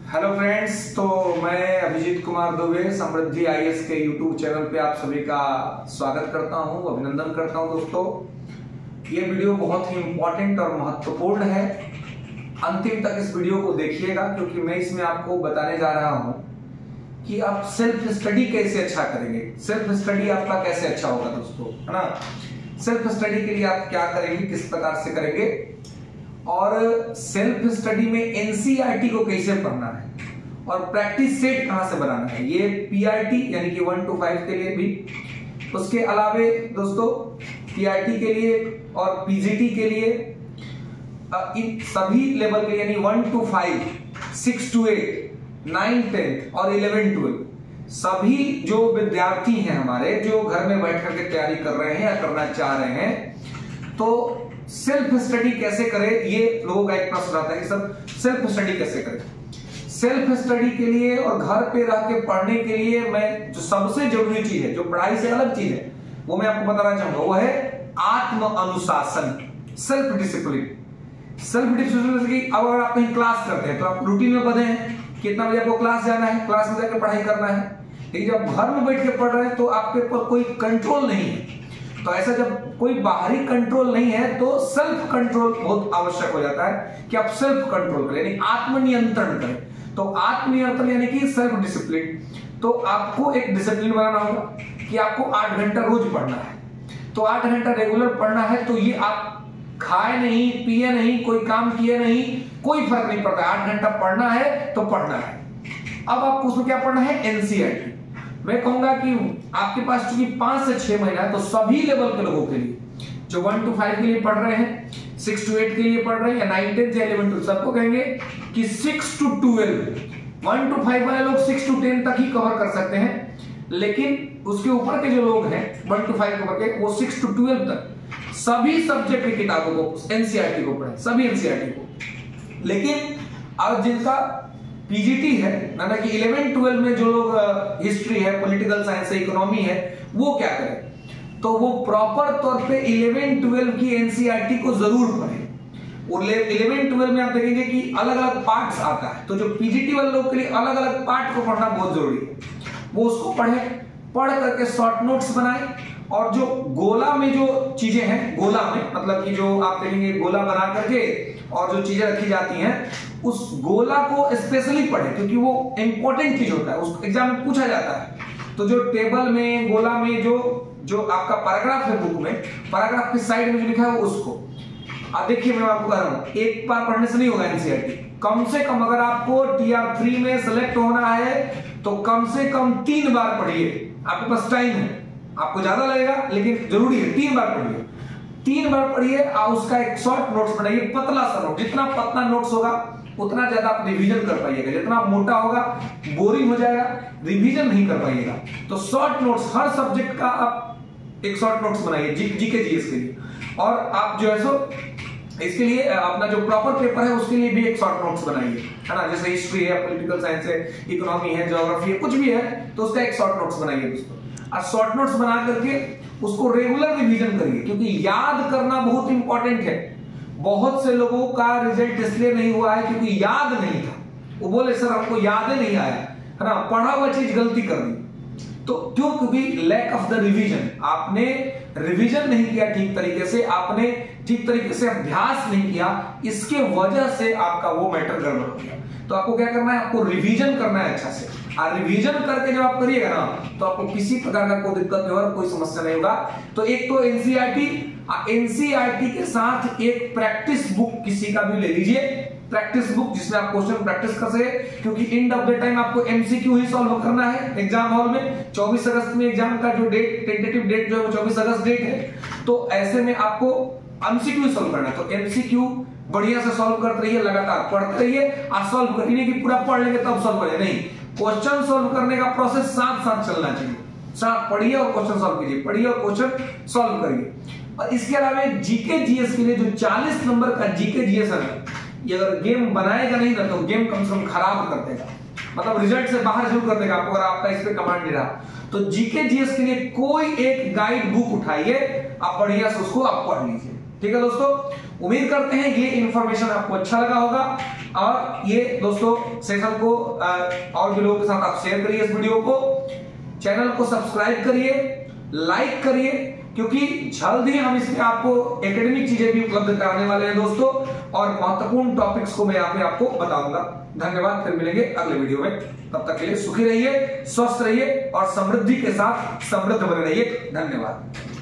Hello friends, तो मैं अभिजीत कुमार दुबे समृद्धि IAS के यूट्यूब चैनल पे आप सभी का स्वागत करता हूं, अभिनंदन करता हूं। दोस्तों, ये वीडियो बहुत ही इंपॉर्टेंट और महत्वपूर्ण है। अंतिम तक इस वीडियो को देखिएगा, क्योंकि मैं इसमें आपको बताने जा रहा हूं कि आप सेल्फ स्टडी कैसे अच्छा करेंगे। सेल्फ स्टडी आपका कैसे अच्छा होगा दोस्तों, है ना। सेल्फ स्टडी के लिए आप क्या करेंगे, किस प्रकार से करेंगे, और सेल्फ स्टडी में एनसीईआरटी को कैसे पढ़ना है और प्रैक्टिस सेट कहां से बनाना है, ये पीआरटी यानी कि 1 to 5 के लिए भी। उसके अलावे दोस्तों पीआरटी के लिए और पीजीटी के लिए इन सभी लेवल के यानी 1 to 5, 6 to 8, 9, 10 और 11, 12 सभी जो विद्यार्थी हैं हमारे, जो घर में बैठ करके तैयारी कर रहे हैं या करना चाह रहे हैं, तो सेल्फ स्टडी कैसे करें, ये लोगों का एक प्रश्न रहता है कि सब सेल्फ स्टडी कैसे करें। सेल्फ स्टडी के लिए और घर पे रह के पढ़ने के लिए मैं जो सबसे जरूरी चीज है, जो पढ़ाई से अलग चीज है, वो मैं आपको बताना चाहूंगा, वो है आत्म अनुशासन, सेल्फ डिसिप्लिन। सेल्फ डिसिप्लिन की अब अगर आप कहीं क्लास करते हैं तो आप रूटीन में बंधे हैं, कितना बजे आपको क्लास जाना है, क्लास में जाकर पढ़ाई करना है। लेकिन जब घर में बैठ के पढ़ रहे हैं तो आपके ऊपर कोई कंट्रोल नहीं है। तो ऐसा जब कोई बाहरी कंट्रोल नहीं है तो सेल्फ कंट्रोल बहुत आवश्यक हो जाता है कि आप सेल्फ कंट्रोल करें, यानी आत्मनियंत्रण करें। तो आत्मनियंत्रण यानी कि सेल्फ डिसिप्लिन। तो आपको एक डिसिप्लिन बनाना होगा कि आपको 8 घंटा रोज पढ़ना है। तो 8 घंटा रेगुलर पढ़ना है, तो ये आप खाए नहीं, पिए नहीं, कोई काम किए नहीं, कोई फर्क नहीं पड़ता। 8 घंटा पढ़ना है तो पढ़ना है। अब आपको उसमें क्या पढ़ना है, एनसीईआरटी। मैं कहूंगा कि आपके पास चूंकि 5 से 6 महीना है, तो सभी लेवल के लोगों के लिए, जो 1 to 5 के लिए पढ़ रहे हैं, 6 to 8 के लिए पढ़ रहे हैं, या 9, 10 या 11 to 12, सबको कहेंगे कि 6 to 12, 1 to 5 वाले लोग 6 to 10 तक ही कवर कर सकते हैं। लेकिन उसके ऊपर के जो लोग हैं 1 to 5 कवर के, वो 6 to 12 तक सभी सब्जेक्ट की किताबों को, एनसीईआरटी को पढ़ें, सभी एनसीईआरटी को। लेकिन अब जिनका पीजीटी है, ना कि 11, 12 में जो लोग हिस्ट्री है, पॉलिटिकल साइंस है, इकोनॉमी है, वो क्या करें, तो वो प्रॉपर तौर पे 11, 12 की एनसीईआरटी को जरूर पढ़ें। और 11, 12 में आप देखेंगे कि अलग अलग पार्ट्स आता है, तो जो पीजीटी वाले लोग के लिए अलग अलग पार्ट को पढ़ना बहुत जरूरी है। वो उसको पढ़ें, पढ़ करके शॉर्ट नोट्स बनाएं, और जो गोला में जो चीजें हैं, गोला में मतलब कि जो आप देखेंगे गोला बना करके और जो चीजें रखी जाती हैं, उस गोला को स्पेशली पढ़ें, क्योंकि वो इंपॉर्टेंट चीज होता है, उस एग्जाम में पूछा जाता है। तो जो टेबल में, गोला में जो आपका पैराग्राफ है बुक में, पैराग्राफ की साइड में जो लिखा है उसको देखिए। मैं आपको कह रहा हूं, एक बार पढ़ने से नहीं होगा एनसीईआरटी। कम से कम अगर आपको TR3 में सिलेक्ट होना है तो कम से कम 3 बार पढ़िए। आपके पास टाइम है, आपको ज्यादा लगेगा लेकिन जरूरी है, 3 बार पढ़िए। 3 बार पढ़िए और उसका एक शॉर्ट नोट्स बनाइए, पतला सा नोट। जितना पतला नोट्स होगा उतना ज्यादा आप रिवीजन कर पाइएगा। जितना मोटा होगा बोरिंग हो जाएगा, रिवीजन नहीं कर पाइएगा। तो शॉर्ट नोट्स, हर सब्जेक्ट का आप एक शॉर्ट नोट्स बनाइए, जीके जीएस के लिए। और आप जो है सो इसके लिए अपना जो प्रॉपर पेपर है उसके लिए भी एक शॉर्ट नोट्स बनाइए, है ना। जैसे हिस्ट्री है, पॉलिटिकल साइंस है, इकोनॉमी है, ज्योग्राफी है, कुछ भी है, तो उसका एक शॉर्ट नोट्स बनाइए दोस्तों। और शॉर्ट नोट्स बना करके उसको रेगुलर रिवीजन करिए, क्योंकि याद करना बहुत इंपॉर्टेंट है। बहुत से लोगों का रिजल्ट इसलिए नहीं हुआ है क्योंकि याद नहीं था। वो बोले सर हमको याद ही नहीं आया, है ना, पढ़ा हुआ चीज गलती कर दी। तो क्यों? क्योंकि लैक ऑफ द रिवीजन। आपने रिवीजन नहीं किया ठीक तरीके से, आपने ठीक तरीके से अभ्यास नहीं किया, इसके वजह से आपका वो मैटर गड़बड़ हो गया। तो आपको क्या करना है, आपको रिवीजन करना है अच्छा से। और रिवीजन करके जब आप करिएगा ना, तो आपको किसी प्रकार का कोई दिक्कत नहीं होगा, कोई समस्या नहीं होगा। तो एक तो एनसीईआरटी के साथ एक प्रैक्टिस बुक किसी का भी ले लीजिए, प्रैक्टिस बुक, जिसमें आप क्वेश्चन प्रैक्टिस कर सके। क्योंकि एंड ऑफ द टाइम आपको एमसीक्यू ही सॉल्व करना है एग्जाम हॉल में। 24 अगस्त में एग्जाम का जो डेट, टेंटेटिव डेट जो है 24 अगस्त डेट है। तो ऐसे में आपको एमसीक्यू सॉल्व करना है। तो एमसीक्यू बढ़िया से सॉल्व करते रहिए, लगातार पढ़ते रहिए और सॉल्व करिए। कि पूरा पढ़ लेंगे तब सॉल्व करें, नहीं, क्वेश्चन सॉल्व करने का प्रोसेस साथ साथ चलना चाहिए। साथ पढ़िए और क्वेश्चन सॉल्व कीजिए, पढ़िए और क्वेश्चन सॉल्व करिए। और इसके अलावा जीके जीएस के लिए जो 40 नंबर का जीके जीएस है, ये अगर गेम बनाएगा नहीं ना तो गेम कम से कम खराब कर देगा, मतलब रिजल्ट से बाहर जरूर कर देगा आपको, अगर आपका इस पे कमांड नहीं रहा। तो जीके जीएस के लिए कोई एक गाइड बुक उठाइए, आप बढ़िया से उसको आप पढ़ लीजिए। ठीक है दोस्तों, उम्मीद करते हैं ये इंफॉर्मेशन आपको अच्छा लगा होगा और ये दोस्तों सेशन को और भी लोगों के साथ आप शेयर करिए इस वीडियो को, चैनल को सब्सक्राइब करिए, लाइक करिए, क्योंकि जल्द ही हम इसमें आपको एकेडमिक चीजें भी उपलब्ध कराने वाले हैं दोस्तों और महत्वपूर्ण टॉपिक्स को मैं यहाँ पे आपको बताऊंगा। धन्यवाद, फिर मिलेंगे अगले वीडियो में। तब तक के लिए सुखी रहिए, स्वस्थ रहिए और समृद्धि के साथ समृद्ध बने रहिए। धन्यवाद।